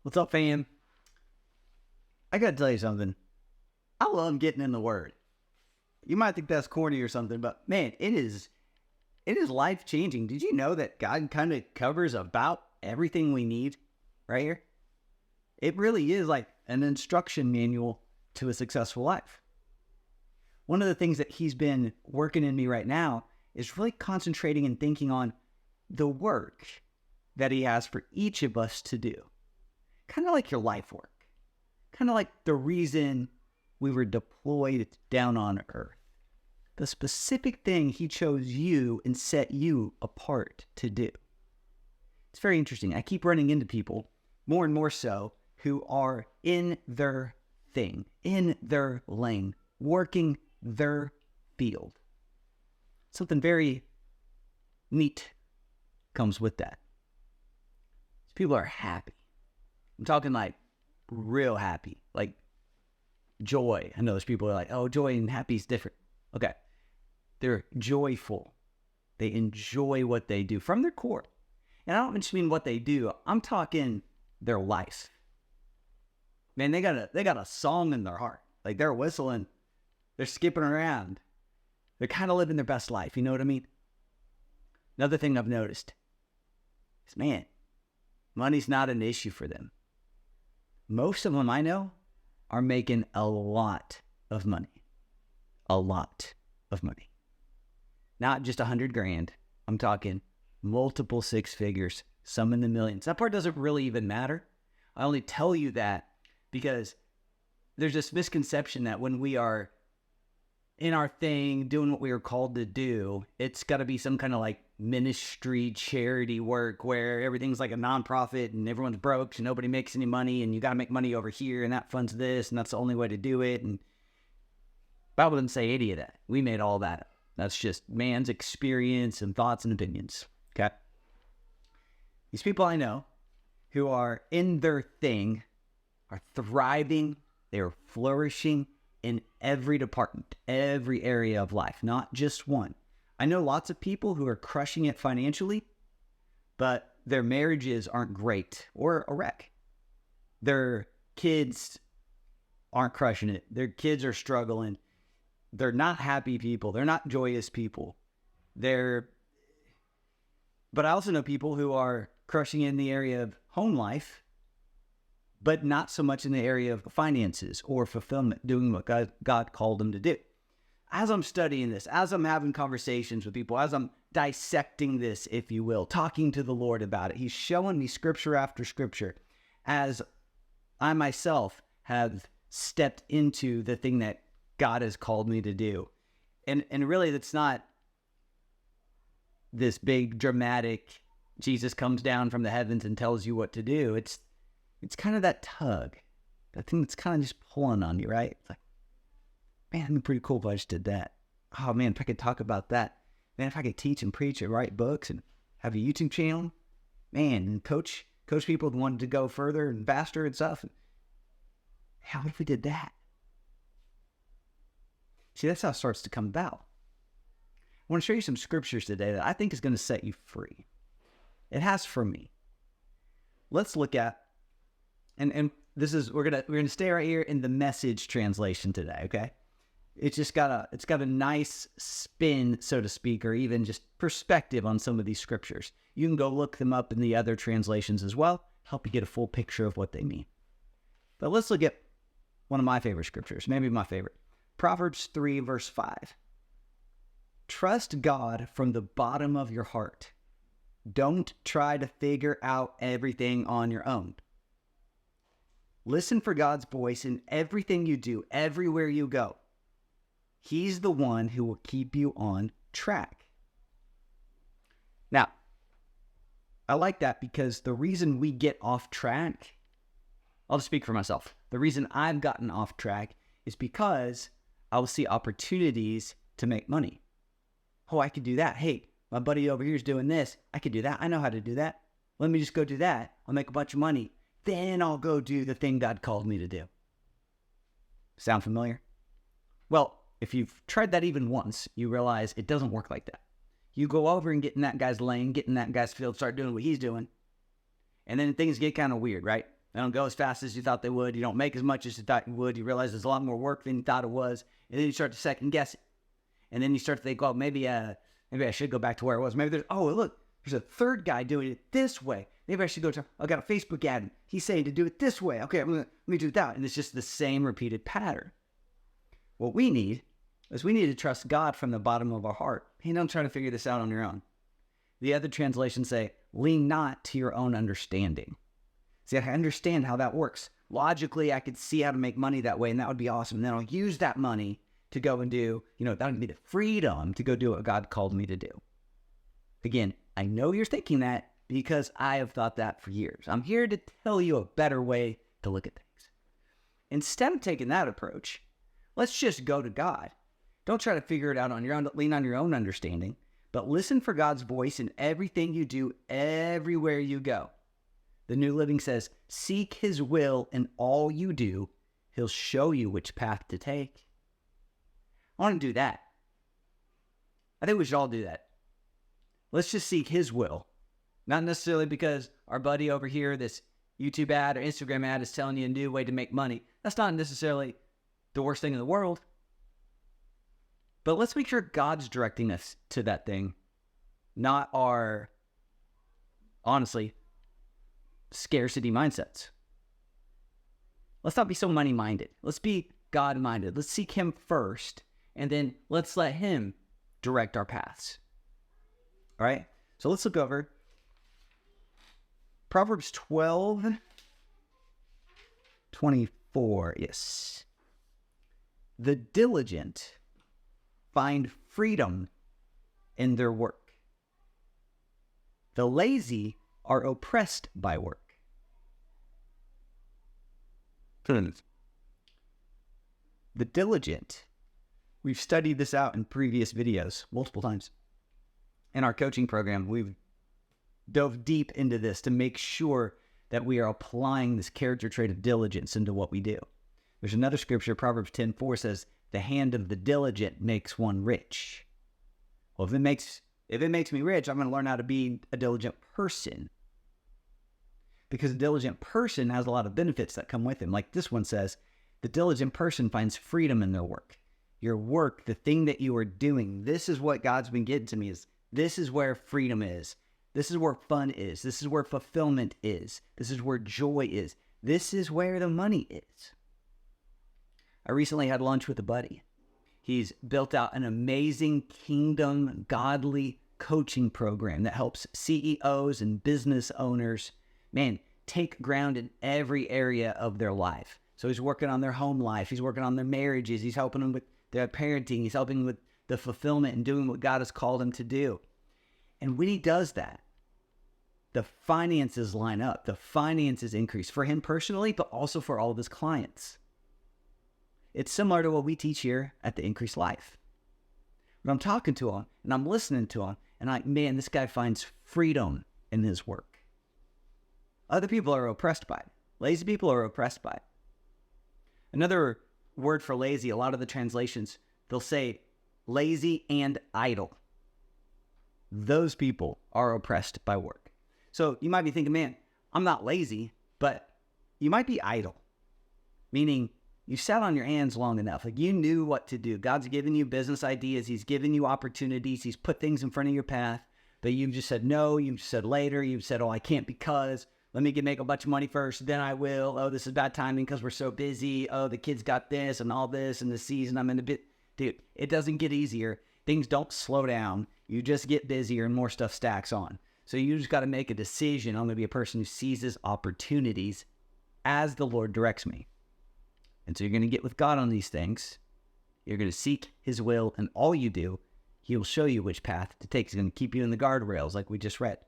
What's up, fam? I gotta tell you something. I love getting in the Word. You might think that's corny or something, but man, it is life-changing. Did you know that God kind of covers about everything we need right here? It really is like an instruction manual to a successful life. One of the things that He's been working in me right now is really concentrating and thinking on the work that He has for each of us to do. Kind of like your life work. Kind of like the reason we were deployed down on earth. The specific thing He chose you and set you apart to do. It's very interesting. I keep running into people, more and more so, who are in their thing, in their lane, working their field. Something very neat comes with that. These people are happy. I'm talking like real happy, like joy. I know there's people who are like, oh, joy and happy is different. Okay. They're joyful. They enjoy what they do from their core. And I don't just mean what they do. I'm talking their life. Man, they got a song in their heart. Like they're whistling. They're skipping around. They're kind of living their best life. You know what I mean? Another thing I've noticed is, man, money's not an issue for them. Most of them I know are making a lot of money. A lot of money. Not just 100 grand. I'm talking multiple six figures, some in the millions. That part doesn't really even matter. I only tell you that because there's this misconception that when we are in our thing, doing what we are called to do, it's got to be some kind of like ministry, charity work where everything's like a nonprofit and everyone's broke and nobody makes any money and you got to make money over here and that funds this and that's the only way to do it. And the Bible doesn't say any of that. We made all that up. That's just man's experience and thoughts and opinions. Okay? These people I know who are in their thing are thriving. They are flourishing in every department, every area of life, not just one. I know lots of people who are crushing it financially, but their marriages aren't great or a wreck. Their kids aren't crushing it. Their kids are struggling. They're not happy people. They're not joyous people. But I also know people who are crushing in the area of home life, but not so much in the area of finances or fulfillment, doing what God called them to do. As I'm studying this, as I'm having conversations with people, as I'm dissecting this, if you will, talking to the Lord about it, He's showing me scripture after scripture as I myself have stepped into the thing that God has called me to do. And really, it's not this big dramatic, Jesus comes down from the heavens and tells you what to do. It's kind of that tug, that thing that's kind of just pulling on you, right? It's like, man, it'd be pretty cool if I just did that. Oh man, if I could talk about that. Man, if I could teach and preach and write books and have a YouTube channel, man, and coach people who wanted to go further and faster and stuff. How if we did that? See, that's how it starts to come about. I want to show you some scriptures today that I think is going to set you free. It has for me. Let's look at, and this is, we're gonna stay right here in the Message translation today, okay? It's got a nice spin, so to speak, or even just perspective on some of these scriptures. You can go look them up in the other translations as well, help you get a full picture of what they mean. But let's look at one of my favorite scriptures, maybe my favorite. Proverbs 3, verse 5. Trust God from the bottom of your heart. Don't try to figure out everything on your own. Listen for God's voice in everything you do, everywhere you go. He's the one who will keep you on track. Now, I like that because the reason we get off track, I'll just speak for myself. The reason I've gotten off track is because I will see opportunities to make money. Oh, I could do that. Hey, my buddy over here is doing this. I could do that. I know how to do that. Let me just go do that. I'll make a bunch of money. Then I'll go do the thing God called me to do. Sound familiar? Well, if you've tried that even once, you realize it doesn't work like that. You go over and get in that guy's lane, get in that guy's field, start doing what he's doing, and then things get kind of weird, right? They don't go as fast as you thought they would. You don't make as much as you thought you would. You realize there's a lot more work than you thought it was. And then you start to second guess it. And then you start to think, well, maybe I should go back to where it was. Maybe there's a third guy doing it this way. Maybe I should I got a Facebook ad. He's saying to do it this way. Okay, let me do that. And it's just the same repeated pattern. What we need is we need to trust God from the bottom of our heart. Hey, don't try to figure this out on your own. The other translations say, lean not to your own understanding. See, I understand how that works. Logically, I could see how to make money that way, and that would be awesome. And then I'll use that money to go and do, that would be the freedom to go do what God called me to do. Again, I know you're thinking that because I have thought that for years. I'm here to tell you a better way to look at things. Instead of taking that approach, let's just go to God. Don't try to figure it out on your own, lean on your own understanding, but listen for God's voice in everything you do, everywhere you go. The New Living says, seek his will in all you do. He'll show you which path to take. I want to do that. I think we should all do that. Let's just seek his will. Not necessarily because our buddy over here, this YouTube ad or Instagram ad is telling you a new way to make money. That's not necessarily the worst thing in the world. But let's make sure God's directing us to that thing, not our, honestly, scarcity mindsets. Let's not be so money-minded. Let's be God-minded. Let's seek him first, and then let's let him direct our paths. All right? So let's look over Proverbs 12:24. Yes. The diligent find freedom in their work. The lazy are oppressed by work. The diligent. We've studied this out in previous videos multiple times. In our coaching program, we've dove deep into this to make sure that we are applying this character trait of diligence into what we do. There's another scripture, Proverbs 10:4 says, the hand of the diligent makes one rich. Well, if it makes me rich, I'm going to learn how to be a diligent person. Because a diligent person has a lot of benefits that come with him. Like this one says, the diligent person finds freedom in their work. Your work, the thing that you are doing, this is what God's been getting to me is, this is where freedom is. This is where fun is. This is where fulfillment is. This is where joy is. This is where the money is. I recently had lunch with a buddy. He's built out an amazing kingdom, godly coaching program that helps CEOs and business owners, take ground in every area of their life. So he's working on their home life. He's working on their marriages. He's helping them with their parenting. He's helping with the fulfillment and doing what God has called him to do. And when he does that, the finances line up. The finances increase for him personally, but also for all of his clients. It's similar to what we teach here at the Increased Life. When I'm talking to him and I'm listening to him, and I'm like, man, this guy finds freedom in his work. Other people are oppressed by it. Lazy people are oppressed by it. Another word for lazy, a lot of the translations, they'll say lazy and idle. Those people are oppressed by work. So you might be thinking, man, I'm not lazy, but you might be idle. Meaning you sat on your hands long enough. Like you knew what to do. God's given you business ideas. He's given you opportunities. He's put things in front of your path. But you've just said no. You've said later. You've said, oh, I can't because let me make a bunch of money first. Then I will. Oh, this is bad timing because we're so busy. Oh, the kids got this and all this and the season I'm in a bit. Dude, it doesn't get easier. Things don't slow down. You just get busier and more stuff stacks on. So you just got to make a decision. I'm going to be a person who seizes opportunities as the Lord directs me. And so you're going to get with God on these things. You're going to seek his will, and all you do, he will show you which path to take. He's going to keep you in the guardrails like we just read.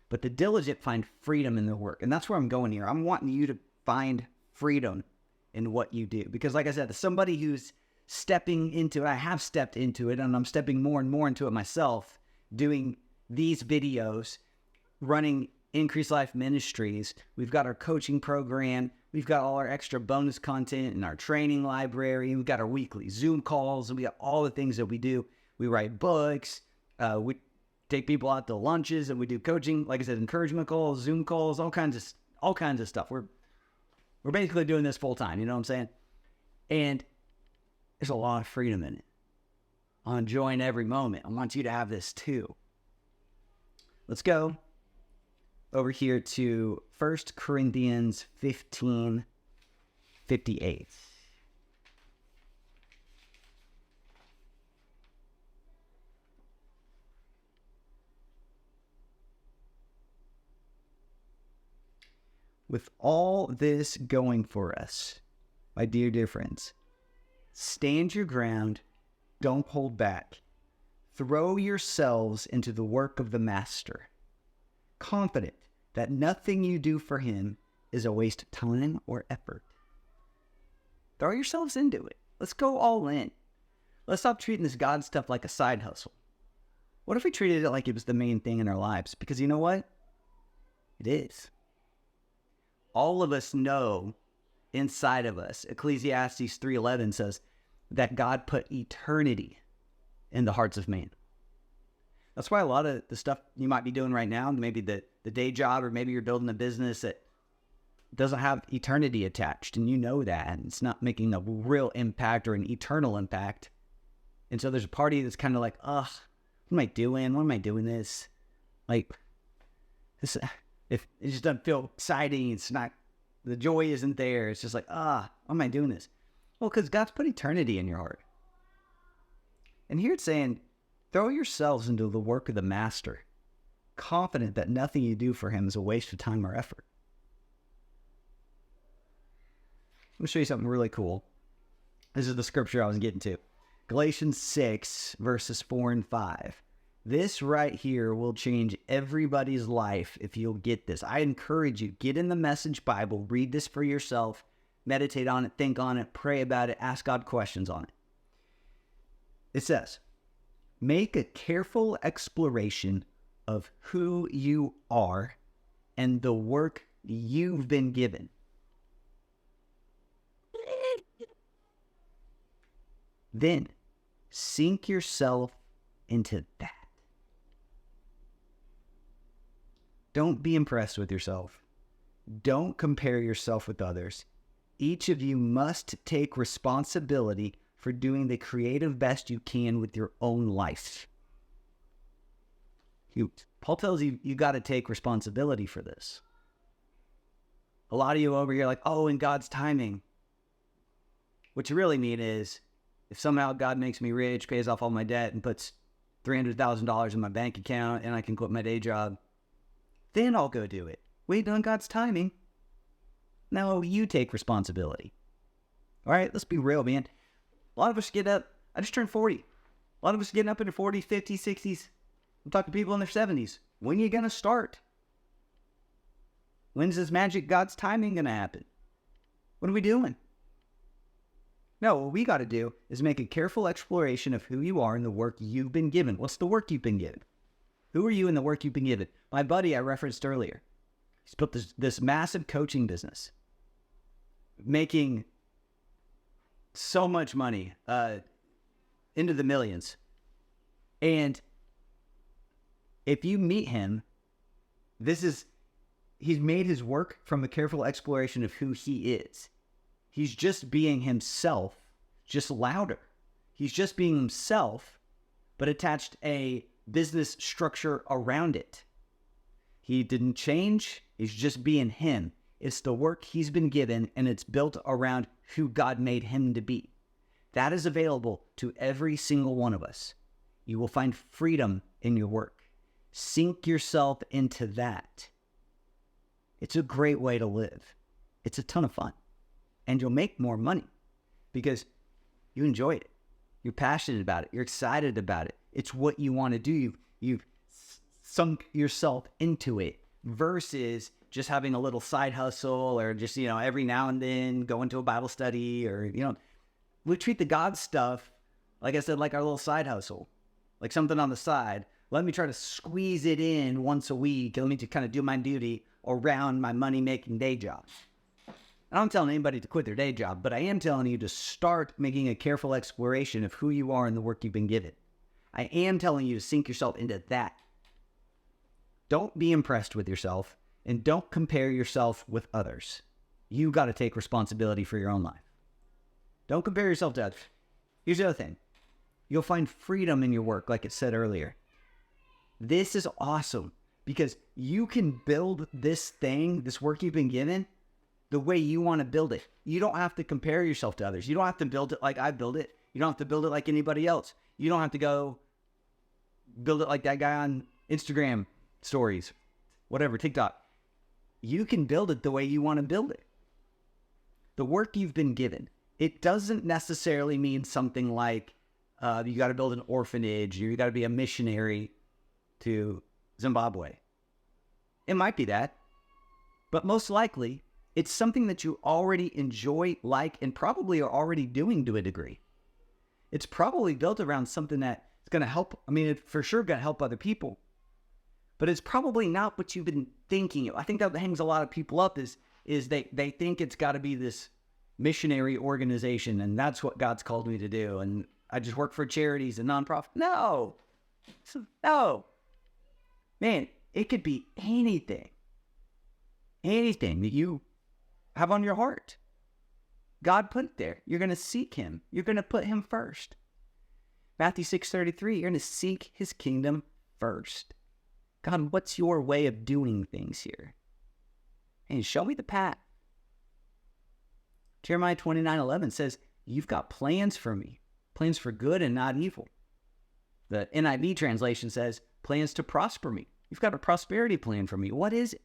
But the diligent find freedom in their work. And that's where I'm going here. I'm wanting you to find freedom in what you do. Because like I said, as somebody who's stepping into it, I have stepped into it, and I'm stepping more and more into it myself, doing these videos, running Increased Life Ministries. We've got our coaching program. We've got all our extra bonus content in our training library. We've got our weekly Zoom calls, and we got all the things that we do. We write books. We take people out to lunches, and we do coaching. Like I said, encouragement calls, Zoom calls, all kinds of stuff. We're basically doing this full time. You know what I'm saying? And there's a lot of freedom in it. I'm enjoying every moment. I want you to have this too. Let's go over here to 1 Corinthians 15:58. With all this going for us, my dear friends, stand your ground, don't hold back. Throw yourselves into the work of the Master, confident that nothing you do for him is a waste of time or effort. Throw yourselves into it. Let's go all in. Let's stop treating this God stuff like a side hustle. What if we treated it like it was the main thing in our lives? Because you know what? It is. All of us know inside of us, Ecclesiastes 3:11 says that God put eternity in the hearts of man. That's why a lot of the stuff you might be doing right now, maybe the day job, or maybe you're building a business that doesn't have eternity attached, and you know that, and it's not making a real impact or an eternal impact. And so there's a party that's kind of like, ugh, what am I doing? What am I doing this? Like, this, if it just doesn't feel exciting, it's not, the joy isn't there. It's just like, why am I doing this? Well, because God's put eternity in your heart. And here it's saying, throw yourselves into the work of the Master, confident that nothing you do for him is a waste of time or effort. Let me show you something really cool. This is the scripture I was getting to. Galatians 6, verses 4 and 5. This right here will change everybody's life if you'll get this. I encourage you, get in the Message Bible, read this for yourself, meditate on it, think on it, pray about it, ask God questions on it. It says, make a careful exploration of who you are and the work you've been given. Then sink yourself into that. Don't be impressed with yourself. Don't compare yourself with others. Each of you must take responsibility for doing the creative best you can with your own life. Paul tells you, you got to take responsibility for this. A lot of you over here are like, oh, in God's timing. What you really mean is, if somehow God makes me rich, pays off all my debt, and puts $300,000 in my bank account, and I can quit my day job, then I'll go do it. Wait on God's timing. Now you take responsibility. All right, let's be real, man. A lot of us get up. I just turned 40. A lot of us getting up in their 40s, 50s, 60s. I'm talking to people in their 70s. When are you going to start? When's this magic God's timing going to happen? What are we doing? No, what we got to do is make a careful exploration of who you are and the work you've been given. What's the work you've been given? Who are you in the work you've been given? My buddy I referenced earlier, he's built this massive coaching business, making so much money, into the millions. And if you meet him, he's made his work from a careful exploration of who he is. He's just being himself, just louder. He's just being himself, but attached a business structure around it. He didn't change. He's just being him. It's the work he's been given, and it's built around who God made him to be. That is available to every single one of us. You will find freedom in your work. Sink yourself into that. It's a great way to live. It's a ton of fun. And you'll make more money because you enjoy it. You're passionate about it. You're excited about it. It's what you want to do. You've sunk yourself into it versus just having a little side hustle or just, every now and then going to a Bible study or, we treat the God stuff, like I said, like our little side hustle, like something on the side. Let me try to squeeze it in once a week. Let me to kind of do my duty around my money-making day job. I don't tell anybody to quit their day job, but I am telling you to start making a careful exploration of who you are and the work you've been given. I am telling you to sink yourself into that. Don't be impressed with yourself, and don't compare yourself with others. You got to take responsibility for your own life. Don't compare yourself to others. Here's the other thing. You'll find freedom in your work, like it said earlier. This is awesome because you can build this thing, this work you've been given, the way you want to build it. You don't have to compare yourself to others. You don't have to build it like I build it. You don't have to build it like anybody else. You don't have to go build it like that guy on Instagram stories, whatever, TikTok. You can build it the way you want to build it. The work you've been given. It doesn't necessarily mean something like you got to build an orphanage or you got to be a missionary to Zimbabwe. It might be that, but most likely it's something that you already enjoy, like, and probably are already doing to a degree. It's probably built around something that is going to help. I mean, it's for sure going to help other people, but it's probably not what you've been thinking. I think that hangs a lot of people up is they think it's got to be this missionary organization and that's what God's called me to do. And I just work for charities and nonprofit. No. Man, it could be anything that you have on your heart. God put it there. You're going to seek him. You're going to put him first. Matthew 6:33, you're going to seek his kingdom first. God, what's your way of doing things here? And show me the path. Jeremiah 29:11 says, you've got plans for me, plans for good and not evil. The NIV translation says, plans to prosper me. You've got a prosperity plan for me. What is it?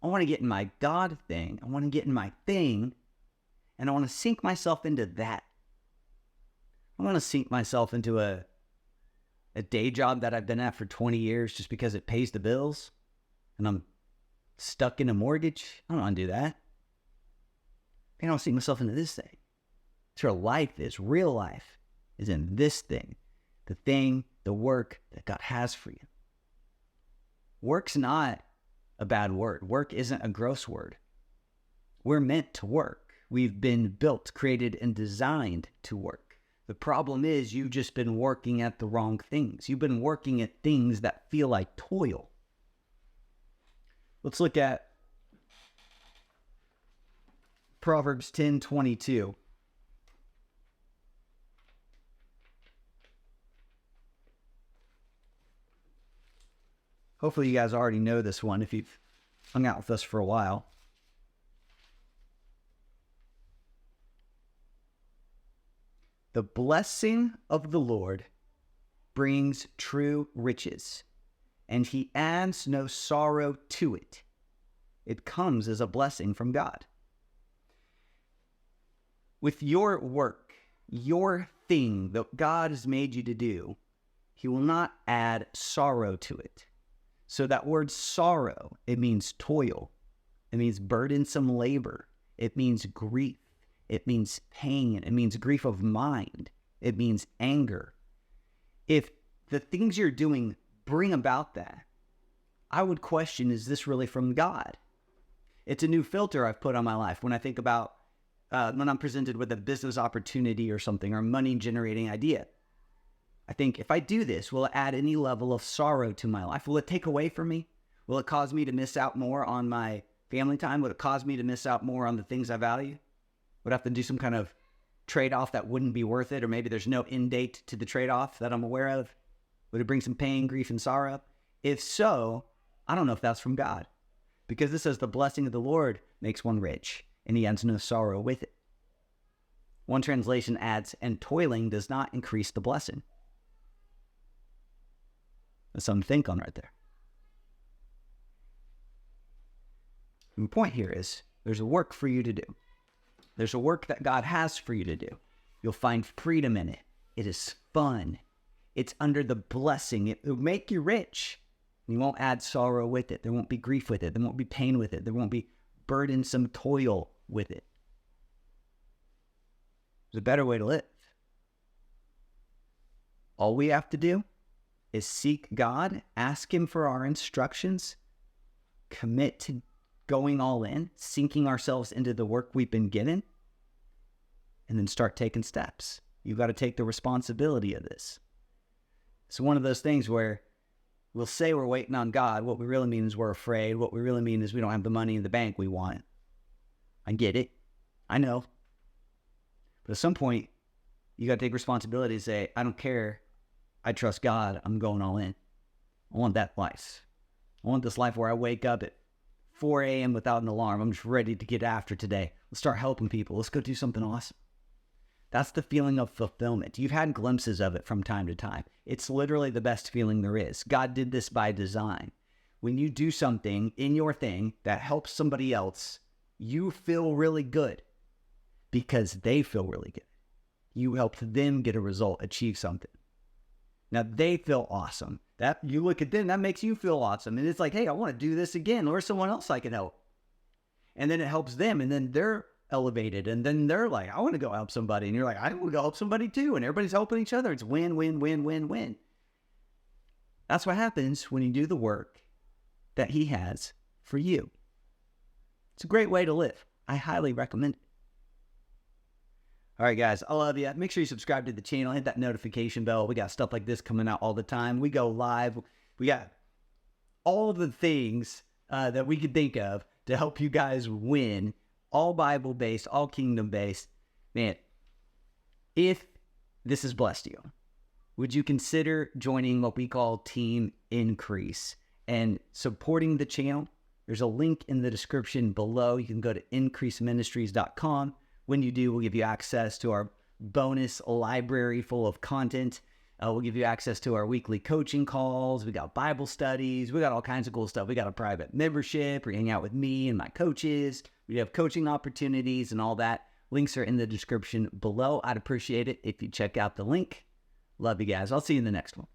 I want to get in my God thing. I want to get in my thing, and I want to sink myself into that. I want to sink myself into a day job that I've been at for 20 years just because it pays the bills, and I'm stuck in a mortgage. I don't want to do that. I want to sink myself into this thing. It's where life is. Real life is in this thing. The work that God has for you. Work's not a bad word. Work isn't a gross word. We're meant to work. We've been built, created, and designed to work. The problem is you've just been working at the wrong things. You've been working at things that feel like toil. Let's look at Proverbs 10:22. Hopefully you guys already know this one if you've hung out with us for a while. The blessing of the Lord brings true riches, and he adds no sorrow to it. It comes as a blessing from God. With your work, your thing that God has made you to do, he will not add sorrow to it. So that word sorrow, it means toil. It means burdensome labor. It means grief. It means pain. It means grief of mind. It means anger. If the things you're doing bring about that, I would question, is this really from God? It's a new filter I've put on my life when I think about when I'm presented with a business opportunity or something or a money generating idea. I think if I do this, will it add any level of sorrow to my life? Will it take away from me? Will it cause me to miss out more on my family time? Would it cause me to miss out more on the things I value? Would I have to do some kind of trade-off that wouldn't be worth it? Or maybe there's no end date to the trade-off that I'm aware of? Would it bring some pain, grief, and sorrow? If so, I don't know if that's from God. Because this says the blessing of the Lord makes one rich, and he adds no sorrow with it. One translation adds, and toiling does not increase the blessing. That's something to think on right there. And the point here is there's a work for you to do. There's a work that God has for you to do. You'll find freedom in it. It is fun. It's under the blessing. It will make you rich. You won't add sorrow with it. There won't be grief with it. There won't be pain with it. There won't be burdensome toil with it. There's a better way to live. All we have to do is seek God, ask him for our instructions, commit to going all in, sinking ourselves into the work we've been given, and then start taking steps. You've got to take the responsibility of this. It's one of those things where we'll say we're waiting on God. What we really mean is we're afraid. What we really mean is we don't have the money in the bank we want. I get it. I know. But at some point, you got to take responsibility and say, I don't care. I trust God. I'm going all in. I want that life. I want this life where I wake up at 4 a.m. without an alarm. I'm just ready to get after today. Let's start helping people. Let's go do something awesome. That's the feeling of fulfillment. You've had glimpses of it from time to time. It's literally the best feeling there is. God did this by design. When you do something in your thing that helps somebody else, you feel really good because they feel really good. You helped them get a result, achieve something. Now they feel awesome. That you look at them, that makes you feel awesome. And it's like, hey, I want to do this again. Or someone else I can help. And then it helps them. And then they're elevated. And then they're like, I want to go help somebody. And you're like, I want to go help somebody too. And everybody's helping each other. It's win, win, win, win, win. That's what happens when you do the work that he has for you. It's a great way to live. I highly recommend it. All right, guys, I love you. Make sure you subscribe to the channel. Hit that notification bell. We got stuff like this coming out all the time. We go live. We got all the things that we could think of to help you guys win. All Bible-based, all kingdom-based. Man, if this has blessed you, would you consider joining what we call Team Increase and supporting the channel? There's a link in the description below. You can go to increaseministries.com. When you do, we'll give you access to our bonus library full of content. We'll give you access to our weekly coaching calls. We got Bible studies. We got all kinds of cool stuff. We got a private membership where you hang out with me and my coaches. We have coaching opportunities and all that. Links are in the description below. I'd appreciate it if you check out the link. Love you guys. I'll see you in the next one.